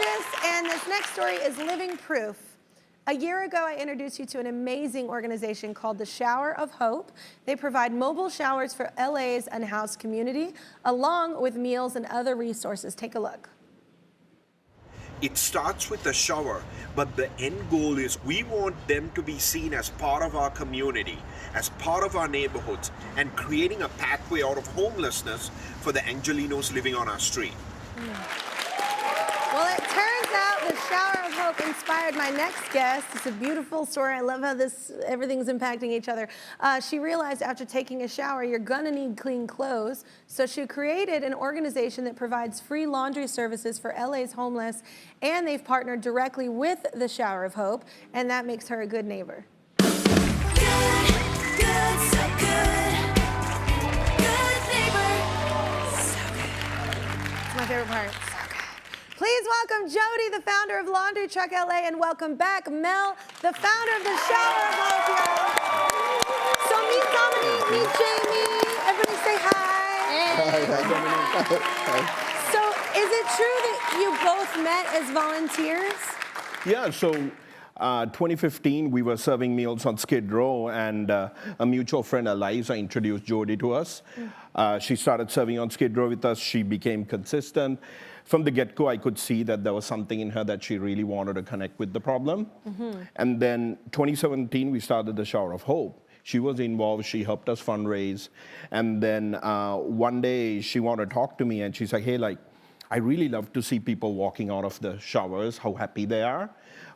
gorgeous. And this next story is living proof. A year ago, I introduced you to an amazing organization called the Shower of Hope. They provide mobile showers for LA's unhoused community, along with meals and other resources. Take a look. It starts with the shower, but the end goal is we want them to be seen as part of our community, as part of our neighborhoods, and creating a pathway out of homelessness for the Angelinos living on our street. Well, it turns out the Shower of Hope inspired my next guest. It's a beautiful story. I love how everything's impacting each other. She realized after taking a shower, you're gonna need clean clothes. So she created an organization that provides free laundry services for LA's homeless, and they've partnered directly with the Shower of Hope, and that makes her a good neighbor. Good, so good. Good neighbor. So good. It's my favorite part. Please welcome Jody, the founder of Laundry Truck LA, and welcome back Mel, the founder of the Shower of Hope, y'all. So meet Dominique, meet Jamie. Everybody say hi. Hi. So is it true that you both met as volunteers? Yeah, so 2015, we were serving meals on Skid Row, and a mutual friend, Eliza, introduced Jody to us. She started serving on Skid Row with us. She became consistent. From the get-go, I could see that there was something in her that she really wanted to connect with the problem. And then 2017, we started the Shower of Hope. She was involved, she helped us fundraise. And then one day she wanted to talk to me, and she's like, hey, like, I really love to see people walking out of the showers, how happy they are.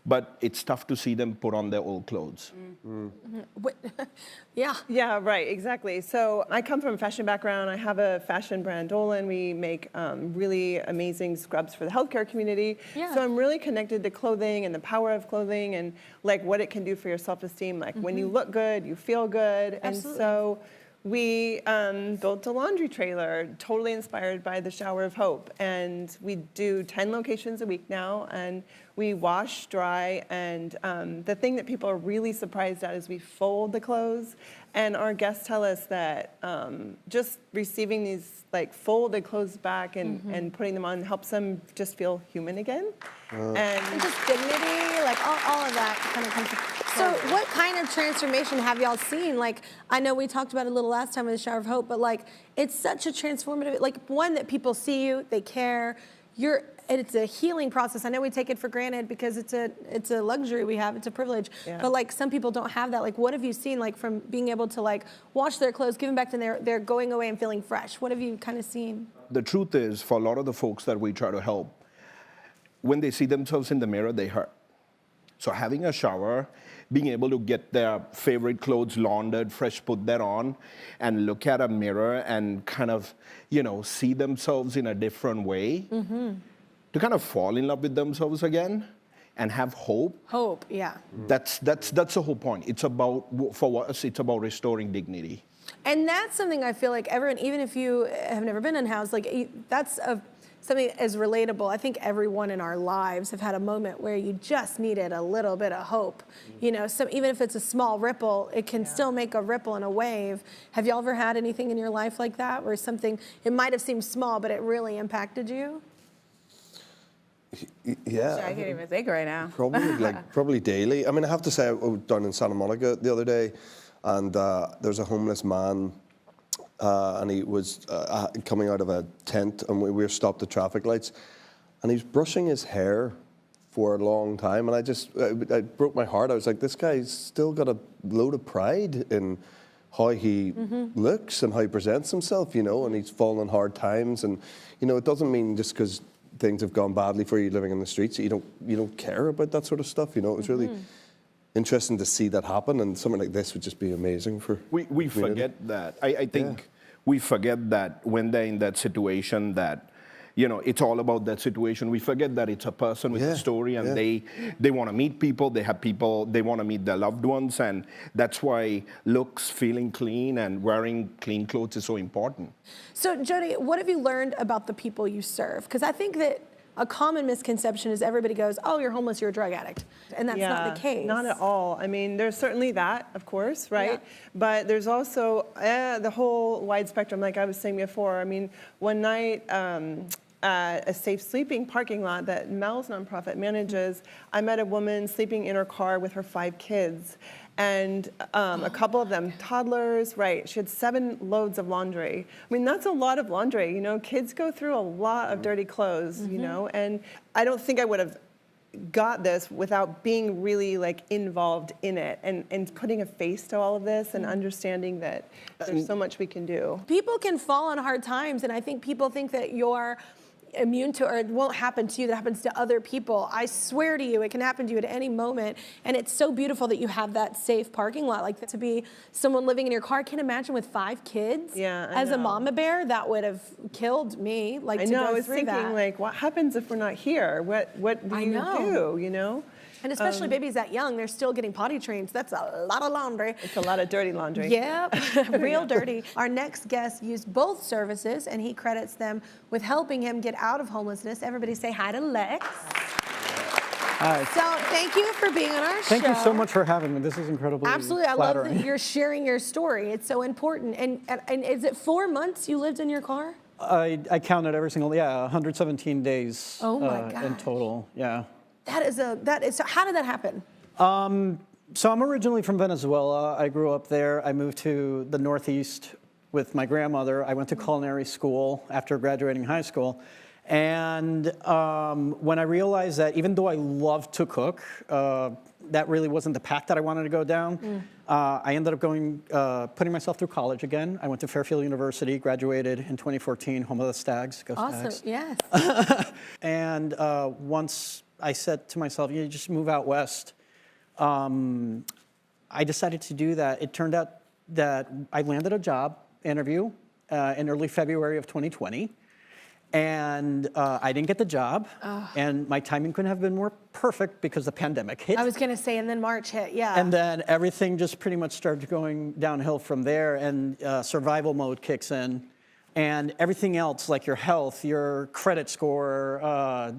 But it's tough to see them put on their old clothes. Yeah, right, exactly. So I come from a fashion background. I have a fashion brand, Dolan. We make really amazing scrubs for the healthcare community. Yeah. So I'm really connected to clothing and the power of clothing and like what it can do for your self-esteem. Like when you look good, you feel good. Absolutely. And so we built a laundry trailer, totally inspired by the Shower of Hope. And we do 10 locations a week now, and we wash, dry, and the thing that people are really surprised at is we fold the clothes. And our guests tell us that just receiving these like folded clothes back and putting them on helps them just feel human again. And just dignity, like all of that kind of comes. So what kind of transformation have y'all seen? Like, I know we talked about it a little last time with the Shower of Hope, but like, it's such a transformative, like one that people see you, they care, it's a healing process. I know we take it for granted because it's a luxury we have, it's a privilege. Yeah. But like some people don't have that. Like what have you seen like from being able to like wash their clothes, give them back to them, they're going away and feeling fresh? What have you kind of seen? The truth is, for a lot of the folks that we try to help, when they see themselves in the mirror, they hurt. So having a shower, being able to get their favorite clothes laundered, fresh, put that on, and look at a mirror and kind of, you know, see themselves in a different way, to kind of fall in love with themselves again and have hope. Hope, yeah. That's the whole point. It's about, for us, it's about restoring dignity. And that's something I feel like everyone, even if you have never been unhoused, like that's something as relatable. I think everyone in our lives have had a moment where you just needed a little bit of hope. You know, so even if it's a small ripple, it can still make a ripple and a wave. Have y'all ever had anything in your life like that where something, it might have seemed small, but it really impacted you? Yeah. I can't even think right now. Probably daily. I mean, I have to say, I was down in Santa Monica the other day, and there's a homeless man, and he was coming out of a tent, and we were stopped at traffic lights, and he was brushing his hair for a long time, and I broke my heart. I was like, this guy's still got a load of pride in how he looks and how he presents himself, you know, and he's fallen on hard times, and you know, it doesn't mean just because things have gone badly for you living in the streets, you don't care about that sort of stuff. You know, it was really interesting to see that happen, and something like this would just be amazing for. We forget that. I think we forget that when they're in that situation, that you know, it's all about that situation. We forget that it's a person with a story, and they want to meet people. They have people. They want to meet their loved ones, and that's why looks, feeling clean, and wearing clean clothes is so important. So, Jody, what have you learned about the people you serve? Because I think that a common misconception is everybody goes, "Oh, you're homeless, you're a drug addict," and that's not the case. Not at all. I mean, there's certainly that, of course, right? But there's also the whole wide spectrum, like I was saying before. I mean, one night. at a safe sleeping parking lot that Mel's nonprofit manages, I met a woman sleeping in her car with her 5 kids. And a couple of them toddlers, right? She had 7 loads of laundry. I mean, that's a lot of laundry. You know, kids go through a lot of dirty clothes, you know, and I don't think I would have got this without being really like involved in it and putting a face to all of this and understanding that there's so much we can do. People can fall on hard times, and I think people think that you're immune to, or it won't happen to you, that happens to other people. I swear to you, it can happen to you at any moment, and it's so beautiful that you have that safe parking lot. Like, to be someone living in your car, I can't imagine with 5 kids. Yeah, I as a know. mama bear, that would have killed me. Like, I to know, go I was through thinking, that. like, what happens if we're not here? What do I you know. do, you know? And especially babies that young, they're still getting potty trained. So that's a lot of laundry. It's a lot of dirty laundry. Yep, real dirty. Our next guest used both services, and he credits them with helping him get out of homelessness. Everybody say hi to Lex. Hi. So thank you for being on our show. Thank you so much for having me. This is incredibly Absolutely, I flattering. love that you're sharing your story. It's so important. And is it 4 months you lived in your car? I counted every single, 117 days Oh my in gosh. total, yeah. That is, so how did that happen? So I'm originally from Venezuela. I grew up there. I moved to the Northeast with my grandmother. I went to culinary school after graduating high school. And when I realized that even though I love to cook, that really wasn't the path that I wanted to go down. I ended up putting myself through college again. I went to Fairfield University, graduated in 2014, home of the Stags. Go Awesome, Stags. yes. And once I said to myself, you just move out west, I decided to do that. It turned out that I landed a job interview in early February of 2020. And I didn't get the job, and my timing couldn't have been more perfect because the pandemic hit. I was gonna say, and then March hit, yeah. And then everything just pretty much started going downhill from there, and survival mode kicks in. And everything else, like your health, your credit score,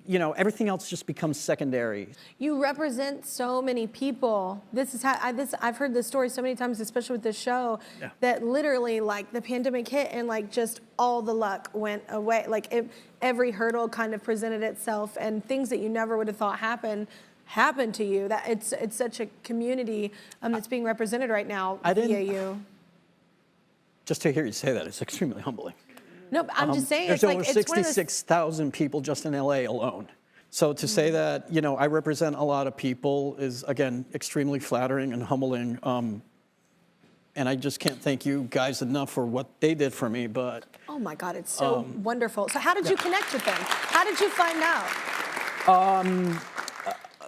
you know, everything else just becomes secondary. You represent so many people. This is how I've heard this story so many times, especially with this show, that literally like the pandemic hit and like just all the luck went away. Like every hurdle kind of presented itself, and things that you never would have thought happened to you. That it's such a community that's being represented right now via you. Just to hear you say that, it's extremely humbling. No, but I'm just saying, There's it's like over it's one of those. 66,000 people just in LA alone. So to say that, you know, I represent a lot of people is, again, extremely flattering and humbling. And I just can't thank you guys enough for what they did for me, but. Oh my God, it's so wonderful. So how did you connect with them? How did you find out?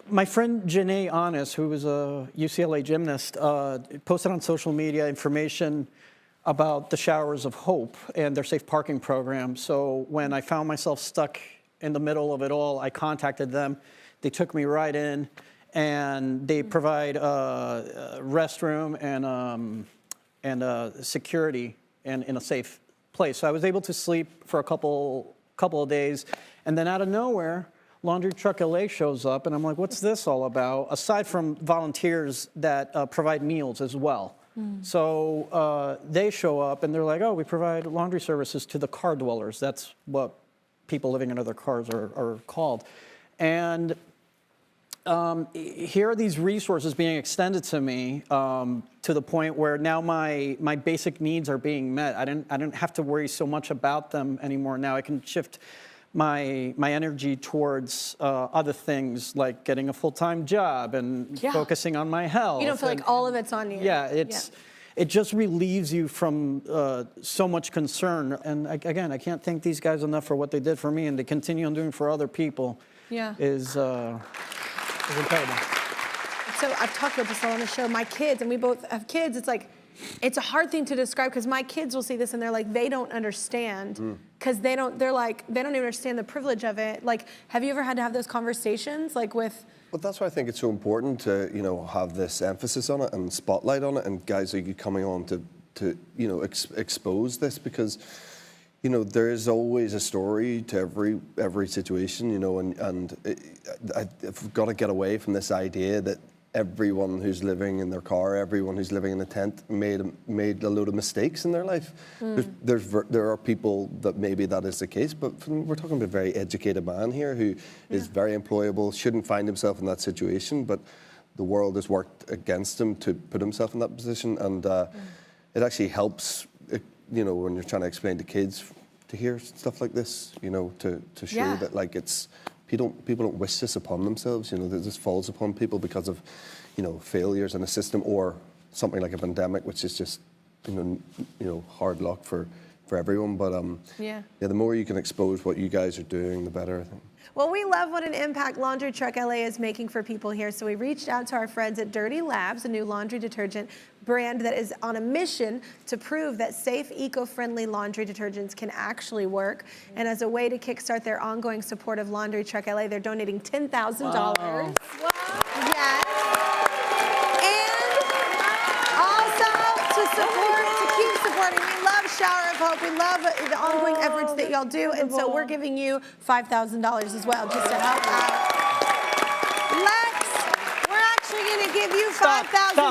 My friend Janae Honest, who was a UCLA gymnast, posted on social media information about the Showers of Hope and their safe parking program. So when I found myself stuck in the middle of it all, I contacted them. They took me right in, and they provide a restroom and security and in a safe place. So I was able to sleep for a couple of days, and then out of nowhere, Laundry Truck LA shows up, and I'm like, what's this all about? Aside from volunteers that provide meals as well. So they show up, and they're like, oh, we provide laundry services to the car dwellers. That's what people living in other cars are called. And here are these resources being extended to me to the point where now my basic needs are being met. I didn't have to worry so much about them anymore. Now I can shift my energy towards other things like getting a full-time job and focusing on my health. You don't feel like all of it's on you. Yeah, it just relieves you from so much concern. And again, I can't thank these guys enough for what they did for me, and to continue on doing for other people is incredible. So I've talked about this all on the show. My kids, and we both have kids, it's like, it's a hard thing to describe because my kids will see this and they're like, they don't understand because they don't even understand the privilege of it. Like, have you ever had to have those conversations like with? Well, that's why I think it's so important to, you know, have this emphasis on it and spotlight on it, and guys like you coming on to you know, expose this, because, you know, there is always a story to every situation, you know, and I've got to get away from this idea that everyone who's living in their car, everyone who's living in a tent made a load of mistakes in their life. There are people that maybe that is the case, but we're talking about a very educated man here who is very employable, shouldn't find himself in that situation, but the world has worked against him to put himself in that position, and it actually helps, you know, when you're trying to explain to kids to hear stuff like this, you know, to show that like it's people don't wish this upon themselves, you know, that this falls upon people because of, you know, failures in a system or something like a pandemic, which is just, you know, hard luck for everyone. But the more you can expose what you guys are doing, the better, I think. Well, we love what an impact Laundry Truck LA is making for people here, so we reached out to our friends at Dirty Labs, a new laundry detergent brand that is on a mission to prove that safe, eco-friendly laundry detergents can actually work. And as a way to kickstart their ongoing support of Laundry Truck LA, they're donating $10,000. Wow. Yes. And also to keep supporting, we love Shower of Hope. We love the ongoing efforts that y'all do, and so we're giving you $5,000 as well, just to help out. Lex, we're actually going to give you $5,000